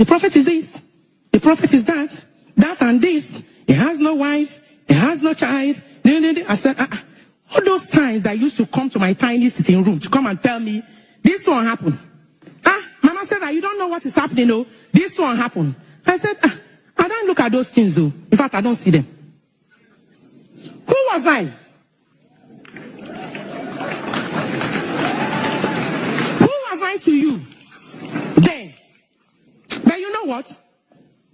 The prophet is this. The prophet is that. That and this. He has no wife. He has no child. I said, all those times that used to come to my tiny sitting room to come and tell me, this one happened. Mama said, you don't know what is happening, no. This one happened. I said, I don't look at those things, though. In fact, I don't see them. Who was I? Who was I to you then? But you know what?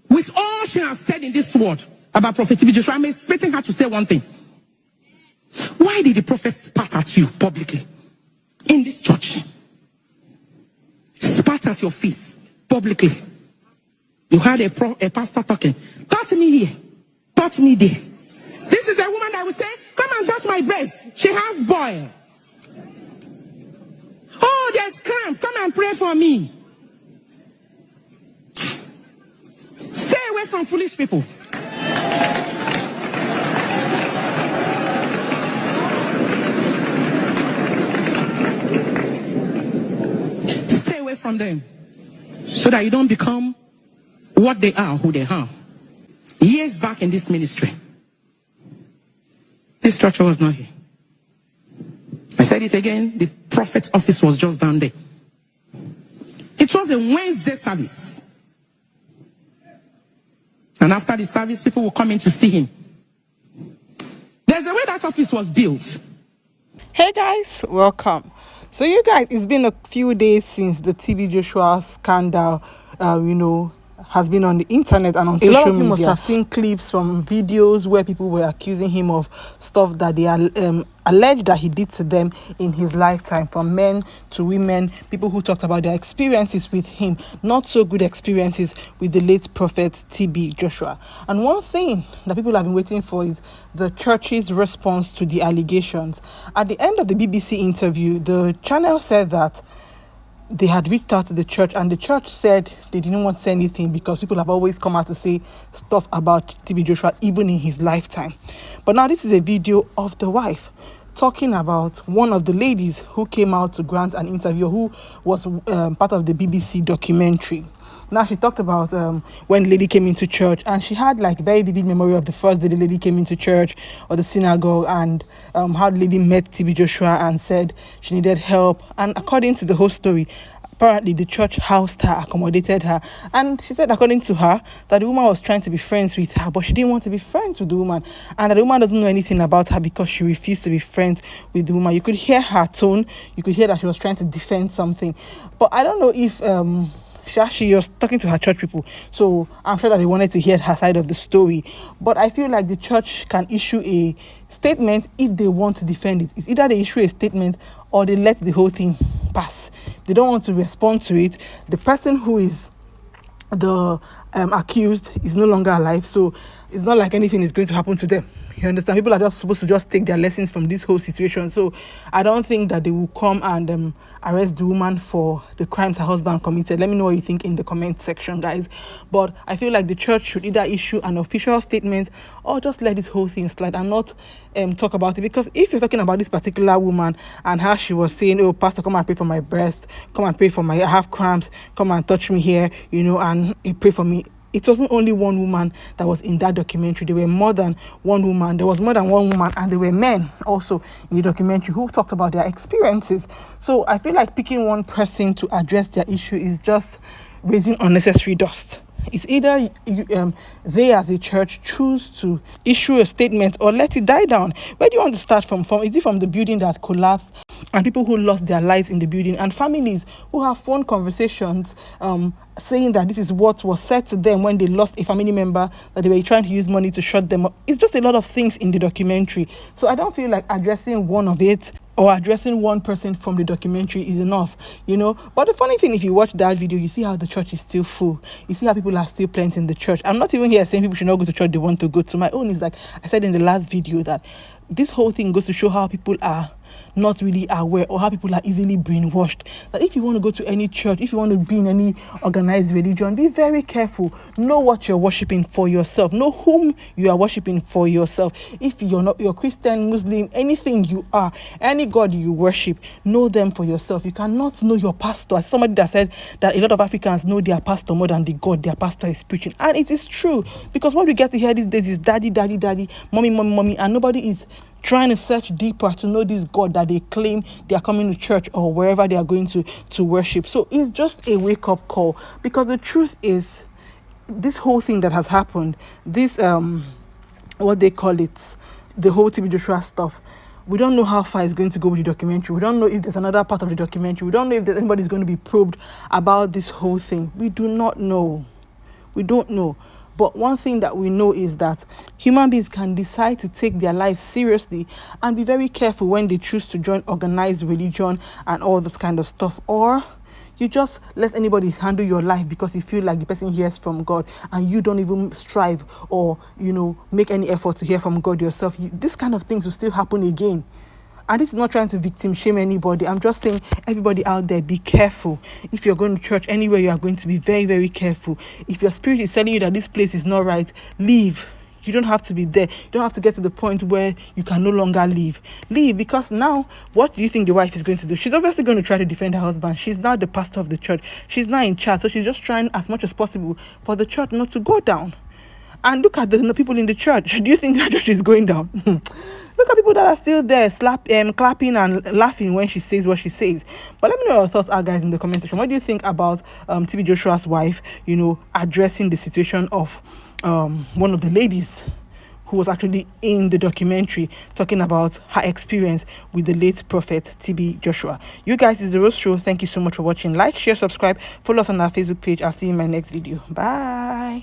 With all she has said in this word about Prophet TB Joshua, I'm expecting her to say one thing. Why did the prophet spat at you publicly in this church? Spat at your face publicly. You had a pastor talking. Touch me here. Touch me there. This is a woman that will say, come and touch my breast. She has boil. Oh, there's cramp. Come and pray for me. Stay away from foolish people. Stay away from them so that you don't become what they are, who they are. Years back in this ministry, this structure was not here. I said it again, the prophet's office was just down there. It was a Wednesday service. And after the service, people will come in to see him. There's a way that office was built. Hey guys, welcome. So you guys, it's been a few days since the TB Joshua scandal, has been on the internet and on social media. A lot of you must have seen clips from videos where people were accusing him of stuff that they alleged that he did to them in his lifetime, from men to women, people who talked about their experiences with him, not so good experiences with the late prophet TB Joshua. And one thing that people have been waiting for is the church's response to the allegations. At the end of the BBC interview, the channel said that they had reached out to the church, and the church said they didn't want to say anything because people have always come out to say stuff about TB Joshua even in his lifetime. But now this is a video of the wife talking about one of the ladies who came out to grant an interview, who was part of the BBC documentary. Now she talked about when the lady came into church, and she had like very vivid memory of the first day the lady came into church or the synagogue, and how the lady met TB Joshua and said she needed help. And according to the whole story, apparently the church housed her, accommodated her, and she said according to her that the woman was trying to be friends with her, but she didn't want to be friends with the woman, and that the woman doesn't know anything about her because she refused to be friends with the woman. You could hear her tone, you could hear that she was trying to defend something, but I don't know if she was talking to her church people, so I'm sure that they wanted to hear her side of the story. But I feel like the church can issue a statement if they want to defend it. It's either they issue a statement or they let the whole thing pass. They don't want to respond to it. The person who is the accused is no longer alive, so it's not like anything is going to happen to them. You understand? People are just supposed to just take their lessons from this whole situation. So I don't think that they will come and arrest the woman for the crimes her husband committed. Let me know what you think in the comment section, guys. But I feel like the church should either issue an official statement or just let this whole thing slide and not talk about it. Because if you're talking about this particular woman and how she was saying, oh, pastor, come and pray for my breast, come and pray for I have cramps, come and touch me here, and you pray for me. It wasn't only one woman that was in that documentary. There were more than one woman. There was more than one woman, and there were men also in the documentary who talked about their experiences. So I feel like picking one person to address their issue is just raising unnecessary dust. It's either they as a church choose to issue a statement or let it die down. Where do you want to start from? Is it from the building that collapsed and people who lost their lives in the building, and families who have phone conversations saying that this is what was said to them when they lost a family member, that they were trying to use money to shut them up? It's just a lot of things in the documentary. So I don't feel like addressing one of it or addressing one person from the documentary is enough, But the funny thing, if you watch that video, you see how the church is still full. You see how people are still plenty in the church. I'm not even here saying people should not go to church they want to go to. My own is like I said in the last video, that this whole thing goes to show how people are not really aware, or how people are easily brainwashed. That if you want to go to any church, if you want to be in any organized religion, be very careful. Know what you're worshiping for yourself. Know whom you are worshiping for yourself. If you're Christian, Muslim, anything you are, any God you worship, know them for yourself. You cannot know your pastor. Somebody that said that a lot of Africans know their pastor more than the God their pastor is preaching. And it is true, because what we get to hear these days is daddy, daddy, daddy, mommy, mommy, mommy, and nobody is trying to search deeper to know this God that they claim they are coming to church or wherever they are going to worship. So it's just a wake-up call, because the truth is, this whole thing that has happened, this what they call it, the whole TB Joshua stuff, we don't know how far it's going to go with the documentary. We don't know if there's another part of the documentary. We don't know if anybody's going to be probed about this whole thing. We do not know. We don't know. But one thing that we know is that human beings can decide to take their lives seriously and be very careful when they choose to join organized religion and all this kind of stuff. Or you just let anybody handle your life because you feel like the person hears from God, and you don't even strive or, make any effort to hear from God yourself. This kind of things will still happen again. And this is not trying to victim shame anybody. I'm just saying, everybody out there, be careful. If you're going to church, anywhere you are going to, be very, very careful. If your spirit is telling you that this place is not right, leave. You don't have to be there. You don't have to get to the point where you can no longer leave. Leave, because now, what do you think the wife is going to do? She's obviously going to try to defend her husband. She's now the pastor of the church. She's now in charge. So she's just trying as much as possible for the church not to go down. And look at the people in the church. Do you think the church is going down? Look at people that are still there, clapping and laughing when she says what she says. But let me know your thoughts, guys, in the comment section. What do you think about TB Joshua's wife, addressing the situation of one of the ladies who was actually in the documentary, talking about her experience with the late prophet TB Joshua? You guys, it's The Rose Show. Thank you so much for watching. Like, share, subscribe, follow us on our Facebook page. I'll see you in my next video. Bye.